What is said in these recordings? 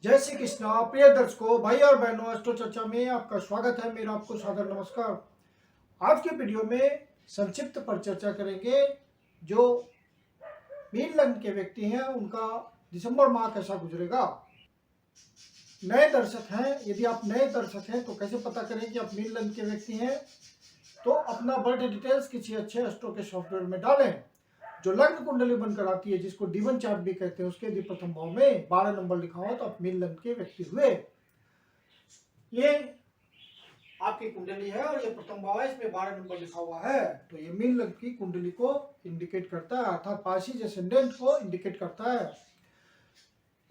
जय श्री कृष्णा। प्रिय दर्शकों, भाई और बहनों, एस्ट्रो चर्चा में आपका स्वागत है। मेरा आपको सादर नमस्कार। आज के वीडियो में संक्षिप्त पर चर्चा करेंगे जो मीन लग्न के व्यक्ति हैं उनका दिसंबर माह कैसा गुजरेगा। नए दर्शक हैं, यदि आप नए दर्शक हैं तो कैसे पता करें कि आप मीन लग्न के व्यक्ति हैं। तो अपना बर्थ डिटेल्स किसी अच्छे एस्ट्रो के सॉफ्टवेयर में डालें। जो लग्न कुंडली बनकर आती है, जिसको D1 चार्ट भी कहते हैं, उसके यदि प्रथम भाव में 12 नंबर लिखा हो तो आप मीन लग्न के व्यक्ति हुए। ये आपकी कुंडली है और ये प्रथम भाव है, इसमें 12 नंबर लिखा हुआ है। तो ये मीन लग्न की कुंडली को इंडिकेट करता है, अर्थात पारसी असेंडेंट को इंडिकेट करता है।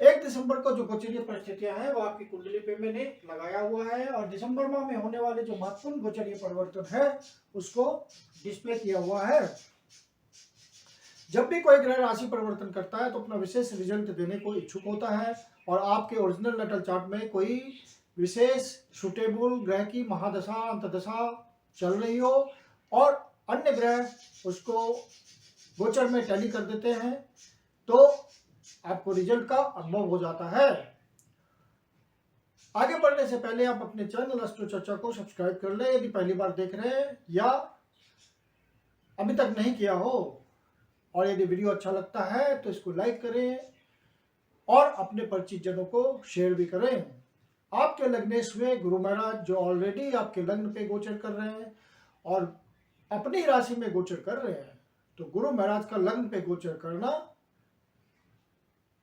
1 दिसंबर को जो गोचरीय परिस्थितियां हैं वो आपकी कुंडली पे मैंने लगाया हुआ है और दिसंबर माह में होने वाले जो महत्वपूर्ण गोचरीय परिवर्तन है उसको डिस्प्ले किया हुआ है। जब भी कोई ग्रह राशि परिवर्तन करता है तो अपना विशेष रिजल्ट देने को इच्छुक होता है और आपके ओरिजिनल नटल चार्ट में कोई विशेष सुटेबल ग्रह की महादशा अंतदशा चल रही हो और अन्य ग्रह उसको गोचर में टैली कर देते हैं तो आपको रिजल्ट का अनुभव हो जाता है। आगे बढ़ने से पहले आप अपने चैनल एस्ट्रो चर्चा को सब्सक्राइब कर लें यदि पहली बार देख रहे हैं या अभी तक नहीं किया हो, और यदि वीडियो अच्छा लगता है तो इसको लाइक करें और अपने परिचित जनों को शेयर भी करें। आपके लग्नेश हुए गुरु महाराज जो ऑलरेडी आपके लग्न पे गोचर कर रहे हैं और अपनी राशि में गोचर कर रहे हैं, तो गुरु महाराज का लग्न पे गोचर करना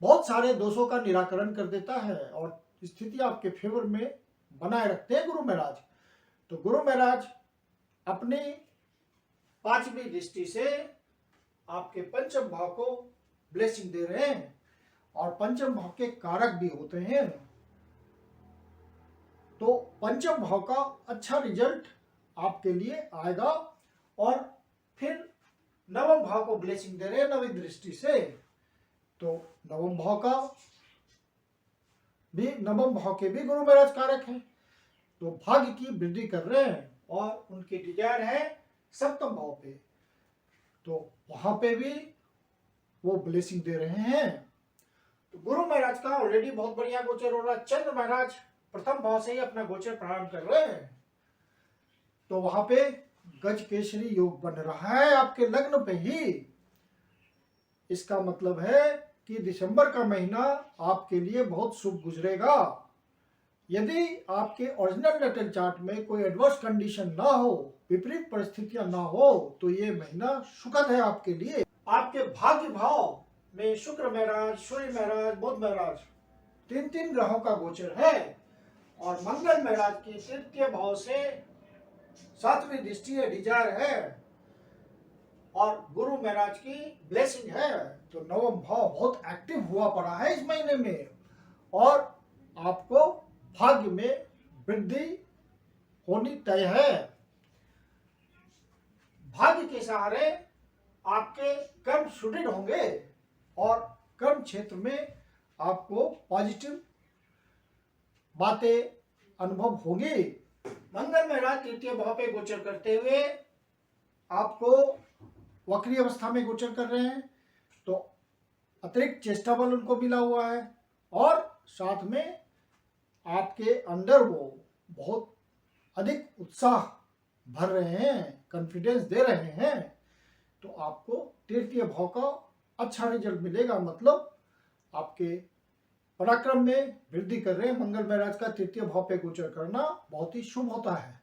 बहुत सारे दोषों का निराकरण कर देता है और स्थिति आपके फेवर में बनाए रखते हैं गुरु महाराज। तो गुरु महाराज अपनी 5वीं दृष्टि से आपके पंचम भाव को ब्लेसिंग दे रहे हैं और पंचम भाव के कारक भी होते हैं। तो पंचम भाव का अच्छा रिजल्ट आपके लिए आएगा और फिर नवम भाव को ब्लेसिंग दे रहे हैं 9वीं दृष्टि से। तो नवम भाव के भी गुरु महाराज कारक हैं, तो भाग्य की वृद्धि कर रहे हैं और उनकी डिजायर है 7वें भाव पे, तो वहां पे भी वो ब्लेसिंग दे रहे हैं। तो गुरु महाराज का ऑलरेडी बहुत बढ़िया गोचर हो रहा है। चंद्र महाराज प्रथम भाव से ही अपना गोचर प्रारंभ कर रहे हैं, तो वहां पे गज केसरी योग बन रहा है आपके लग्न पे ही। इसका मतलब है कि दिसंबर का महीना आपके लिए बहुत शुभ गुजरेगा। यदि आपके ओरिजिनल नटल चार्ट में कोई एडवर्स कंडीशन ना हो, विपरीत परिस्थितियां ना हो, तो ये महीना सुखद है आपके लिए। आपके भाग्य भाव में शुक्र महाराज, सूर्य महाराज, बुध महाराज 3 ग्रहों का गोचर है और मंगल महाराज की 3य भाव से 7वीं दृष्टि है, डिजायर है और गुरु महाराज की ब्लेसिंग है। तो 9वां भाव बहुत एक्टिव हुआ पड़ा है इस महीने में और आपको भाग्य में वृद्धि होनी तय है। भाग्य के सहारे आपके कर्म सुदृढ़ होंगे और कर्म क्षेत्र में आपको पॉजिटिव बातें अनुभव होगी। मंगल महाराज 3य भाव पे गोचर करते हुए आपको वक्री अवस्था में गोचर कर रहे हैं, तो अतिरिक्त चेष्टा बल उनको मिला हुआ है और साथ में आपके अंदर वो बहुत अधिक उत्साह भर रहे हैं, कॉन्फिडेंस दे रहे हैं। तो आपको 3य भाव का अच्छा रिजल्ट मिलेगा, मतलब आपके पराक्रम में वृद्धि कर रहे हैं। मंगल महाराज का 3य भाव पे गोचर करना बहुत ही शुभ होता है,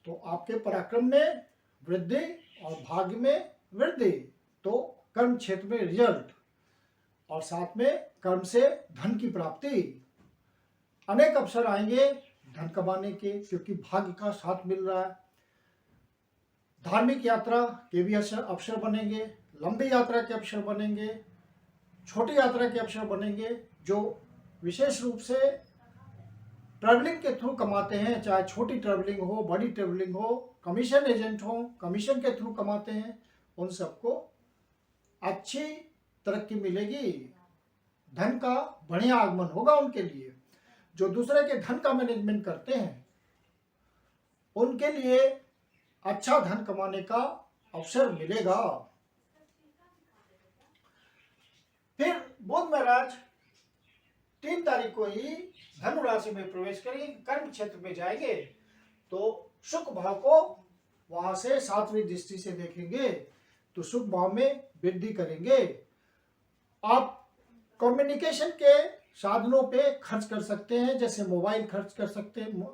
तो आपके पराक्रम में वृद्धि और भाग्य में वृद्धि, तो कर्म क्षेत्र में रिजल्ट और साथ में कर्म से धन की प्राप्ति। अनेक अवसर आएंगे धन कमाने के, क्योंकि भाग्य का साथ मिल रहा है। धार्मिक यात्रा के भी अवसर बनेंगे, लंबी यात्रा के अवसर बनेंगे, छोटी यात्रा के अवसर बनेंगे। जो विशेष रूप से ट्रैवलिंग के थ्रू कमाते हैं, चाहे छोटी ट्रैवलिंग हो, बड़ी ट्रैवलिंग हो, कमीशन एजेंट हो, कमीशन के थ्रू कमाते हैं, उन सबको अच्छी तरक्की मिलेगी, धन का बढ़िया आगमन होगा उनके लिए। जो दूसरे के धन का मैनेजमेंट करते हैं उनके लिए अच्छा धन कमाने का अवसर मिलेगा। फिर बुध महाराज 3 तारीख को ही धनु राशि में प्रवेश करेंगे, कर्म क्षेत्र में जाएंगे, तो शुक्र भाव को वहां से 7वीं दृष्टि से देखेंगे, तो शुक्र भाव में वृद्धि करेंगे। आप कम्युनिकेशन के साधनों पे खर्च कर सकते हैं, जैसे मोबाइल खर्च कर सकते हैं,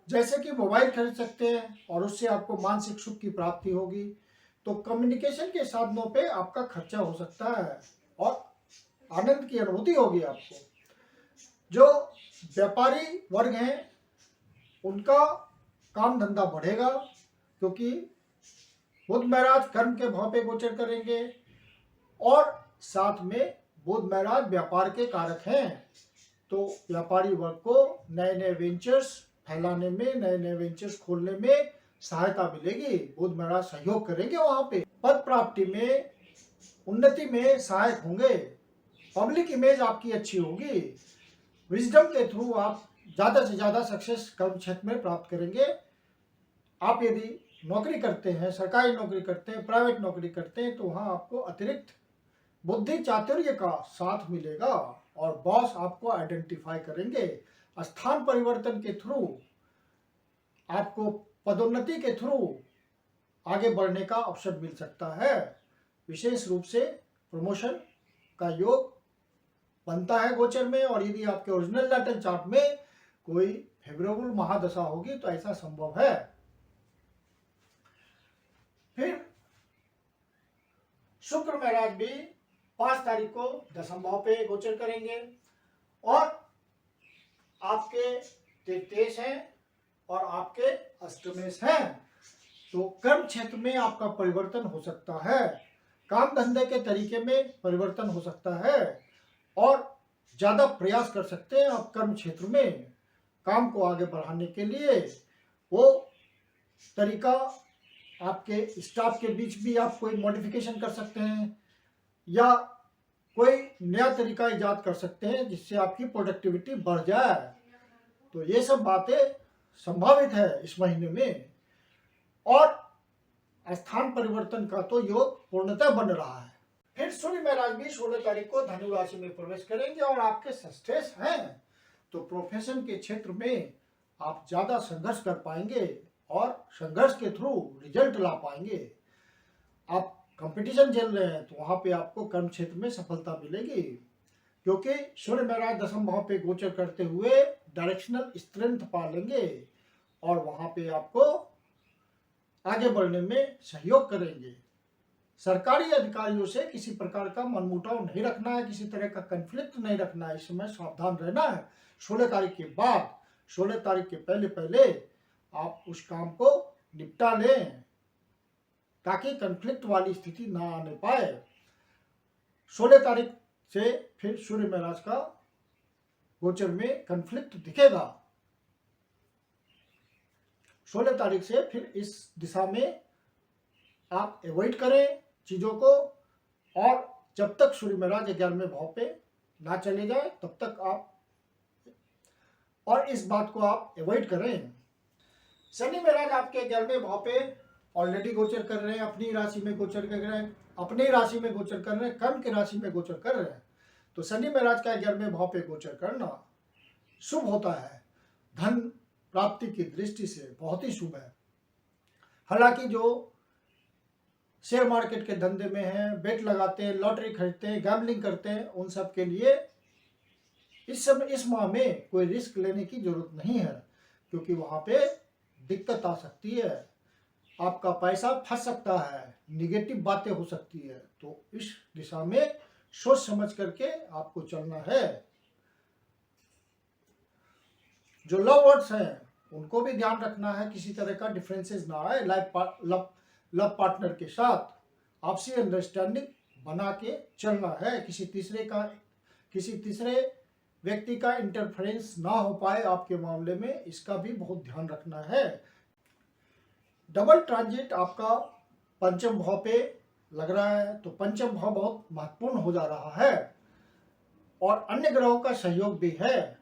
जैसे कि मोबाइल खरीद सकते हैं और उससे आपको मानसिक सुख की प्राप्ति होगी। तो कम्युनिकेशन के साधनों पे आपका खर्चा हो सकता है और आनंद की अनुभूति होगी आपको। जो व्यापारी वर्ग हैं उनका काम धंधा बढ़ेगा, क्योंकि बुध महाराज कर्म के भाव पे गोचर करेंगे और साथ में बुध महाराज व्यापार के कारक हैं। तो व्यापारी वर्ग को नए नए वेंचर्स फैलाने में, नए नए वेंचर्स खोलने में सहायता मिलेगी। बुध महाराज सहयोग करेंगे वहां पे। पद प्राप्ति में, उन्नति में सहायक होंगे। पब्लिक इमेज आपकी अच्छी होगी। विजडम के थ्रू आप ज्यादा से ज्यादा सक्सेस कर्म क्षेत्र में प्राप्त करेंगे। आप यदि नौकरी करते हैं, सरकारी नौकरी करते हैं, प्राइवेट नौकरी करते हैं, तो वहां आपको अतिरिक्त बुद्धि चातुर्य का साथ मिलेगा और बॉस आपको आइडेंटिफाई करेंगे। स्थान परिवर्तन के थ्रू, आपको पदोन्नति के थ्रू आगे बढ़ने का अवसर मिल सकता है। विशेष रूप से प्रमोशन का योग बनता है गोचर में, और यदि आपके ओरिजिनल नाटन चार्ट में कोई फेवरेबल महादशा होगी तो ऐसा संभव है। फिर शुक्र महाराज भी 5 तारीख को दशम भाव पे गोचर करेंगे और आपके तृतीयेश हैं और आपके अष्टमेश हैं। तो कर्म क्षेत्र में आपका परिवर्तन हो सकता है, काम धंधे के तरीके में परिवर्तन हो सकता है और ज्यादा प्रयास कर सकते हैं आप कर्म क्षेत्र में काम को आगे बढ़ाने के लिए। वो तरीका आपके स्टाफ के बीच भी आप कोई मॉडिफिकेशन कर सकते हैं या कोई नया तरीका इजाद कर सकते हैं जिससे आपकी प्रोडक्टिविटी बढ़ जाए। तो ये सब बातें संभावित है इस महीने में। और स्थान परिवर्तन का तो योग पूर्णतः बन रहा है। फिर सूर्य महाराज भी 16 तारीख को धनु राशि में प्रवेश करेंगे और आपके षष्ठेश हैं, तो प्रोफेशन के क्षेत्र में आप ज्यादा संघर्ष कर पाएंगे और संघर्ष के थ्रू रिजल्ट ला पाएंगे। आप कंपटीशन झेल रहे हैं तो वहां पे आपको कर्म क्षेत्र में सफलता मिलेगी, क्योंकि सूर्य महाराज दशम भाव पे गोचर करते हुए डायरेक्शनल स्ट्रेंथ पा लेंगे और वहां पे आपको आगे बढ़ने में सहयोग करेंगे। सरकारी अधिकारियों से किसी प्रकार का मनमुटाव नहीं रखना है, किसी तरह का कन्फ्लिक्ट नहीं रखना है। इस समय सावधान रहना है। 16 तारीख के बाद, 16 तारीख के पहले पहले आप उस काम को निपटा लें ताकि कन्फ्लिक्ट वाली स्थिति ना आने पाए। 16 तारीख से फिर सूर्य महाराज का गोचर में कन्फ्लिक्ट दिखेगा। 16 तारीख से फिर इस दिशा में आप अवॉइड करें चीजों को, और जब तक सूर्य महाराज 11वें भाव पे ना चले जाए तब तक आप, और इस बात को आप अवॉइड करें। शनि महाराज आपके 11वें भाव पे ऑलरेडी गोचर कर रहे हैं, अपनी राशि में गोचर कर रहे हैं, अपनी राशि में गोचर कर रहे हैं, कर्म की राशि में गोचर कर रहे हैं। तो शनि महाराज का 11वें भाव पे गोचर करना शुभ होता है, धन प्राप्ति की दृष्टि से बहुत ही शुभ है। हालांकि जो शेयर मार्केट के धंधे में हैं, बेट लगाते हैं, लॉटरी खरीदते हैं, गैम्बलिंग करते हैं, उन सब के लिए इस समय, इस माह में कोई रिस्क लेने की जरूरत नहीं है, क्योंकि वहां पे दिक्कत आ सकती है, आपका पैसा फंस सकता है, निगेटिव बातें हो सकती है। तो इस दिशा में सोच समझ करके आपको चलना है। जो लव बर्ड्स हैं उनको भी ध्यान रखना है, किसी तरह का डिफरेंसेस ना आए लव पार्टनर के साथ। आपसी अंडरस्टैंडिंग बना के चलना है, किसी तीसरे व्यक्ति का इंटरफेरेंस ना हो पाए आपके मामले में, इसका भी बहुत ध्यान रखना है। डबल ट्रांजिट आपका पंचम भाव पे लग रहा है, तो पंचम भाव बहुत महत्वपूर्ण हो जा रहा है और अन्य ग्रहों का सहयोग भी है।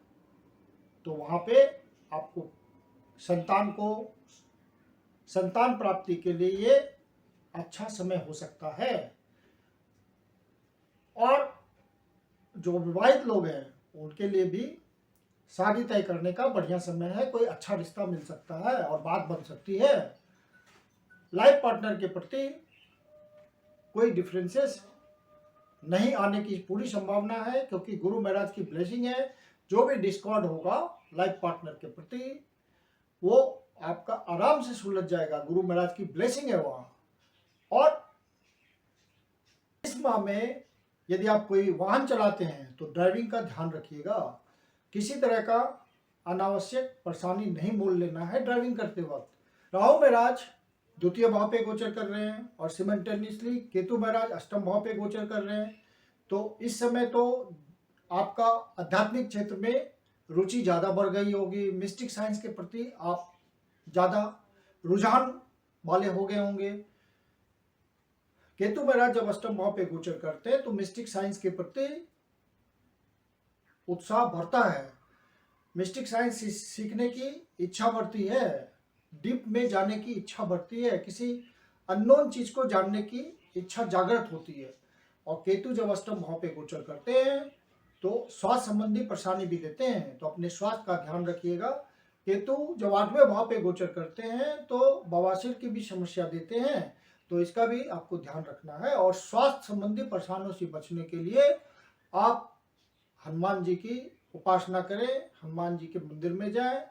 तो वहां पे आपको संतान प्राप्ति के लिए ये अच्छा समय हो सकता है। और जो विवाहित लोग हैं उनके लिए भी शादी तय करने का बढ़िया समय है। कोई अच्छा रिश्ता मिल सकता है और बात बन सकती है। लाइफ पार्टनर के प्रति कोई डिफरेंसेस नहीं आने की पूरी संभावना है, क्योंकि गुरु महाराज की ब्लेसिंग है। जो भी डिस्कॉर्ड होगा लाइफ पार्टनर के प्रति वो आपका आराम से सुलझ जाएगा। गुरु महाराज की ब्लेसिंग है वहां। और इस माह में यदि आप कोई वाहन चलाते हैं तो ड्राइविंग का ध्यान रखिएगा। किसी तरह का अनावश्यक परेशानी नहीं मोल लेना है ड्राइविंग करते वक्त। राहु महाराज द्वितीय भाव पे गोचर कर रहे हैं और सिमेंटेनियसली केतु महाराज अष्टम भाव पे गोचर कर रहे हैं। तो इस समय तो आपका आध्यात्मिक क्षेत्र में रुचि ज़्यादा बढ़ गई होगी। मिस्टिक साइंस के प्रति आप ज़्यादा रुझान वाले हो गए होंगे। केतु महाराज जब अष्टम भाव पे गोचर करते हैं तो मिस्टिक साइंस के प्रति उत्साह बढ़ता है। मिस्टिक साइंस सीखने की इच्छा बढ़ती है, डीप में जाने की इच्छा बढ़ती है, किसी अननोन चीज को जानने की इच्छा जागृत होती है। और केतु जब अष्टम भाव पे गोचर करते हैं तो स्वास्थ्य संबंधी परेशानी भी देते हैं, तो अपने स्वास्थ्य का ध्यान रखिएगा। केतु जब 8वें भाव पे गोचर करते हैं तो बवासीर की भी समस्या देते हैं, तो इसका भी आपको ध्यान रखना है। और स्वास्थ्य संबंधी परेशानियों से बचने के लिए आप हनुमान जी की उपासना करें, हनुमान जी के मंदिर में जाएं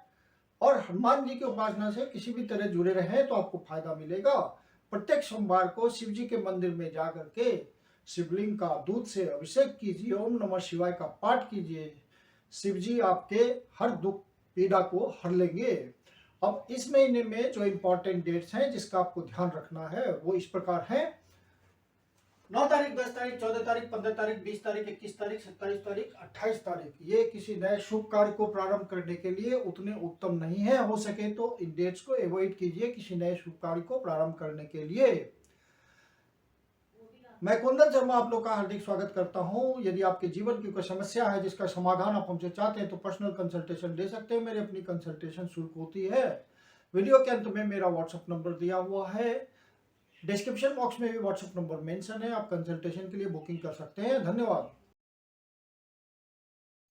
और हनुमान जी की उपासना से किसी भी तरह जुड़े रहें तो आपको फायदा मिलेगा। प्रत्येक सोमवार को शिव जी के मंदिर में जाकर के शिवलिंग का दूध से अभिषेक कीजिए, ओम नमः शिवाय का पाठ कीजिए। शिव जी आपके हर दुख पीड़ा को हर लेंगे। अब इस महीने में जो इम्पोर्टेंट डेट्स हैं जिसका आपको ध्यान रखना है वो इस प्रकार है। 9 तारीख, 10 तारीख, 14 तारीख, 15 तारीख, 20 तारीख, 21 तारीख, 27 तारीख, 28 तारीख, ये किसी नए शुभ कार्य को प्रारंभ करने के लिए उतने उत्तम नहीं है। हो सके तो इन डेट्स को अवॉइड कीजिए किसी नए शुभ कार्य को प्रारंभ करने के लिए। मैं कुंदन शर्मा आप लोग का हार्दिक स्वागत करता हूं। यदि आपके जीवन की कोई समस्या है जिसका समाधान आप हमसे चाहते हैं तो पर्सनल कंसल्टेशन ले सकते हैं। मेरी अपनी कंसल्टेशन शुल्क होती है। वीडियो के अंत में मेरा व्हाट्सएप नंबर दिया हुआ है, डिस्क्रिप्शन बॉक्स में भी व्हाट्सएप नंबर मेंशन है। आप कंसल्टेशन के लिए बुकिंग कर सकते हैं। धन्यवाद।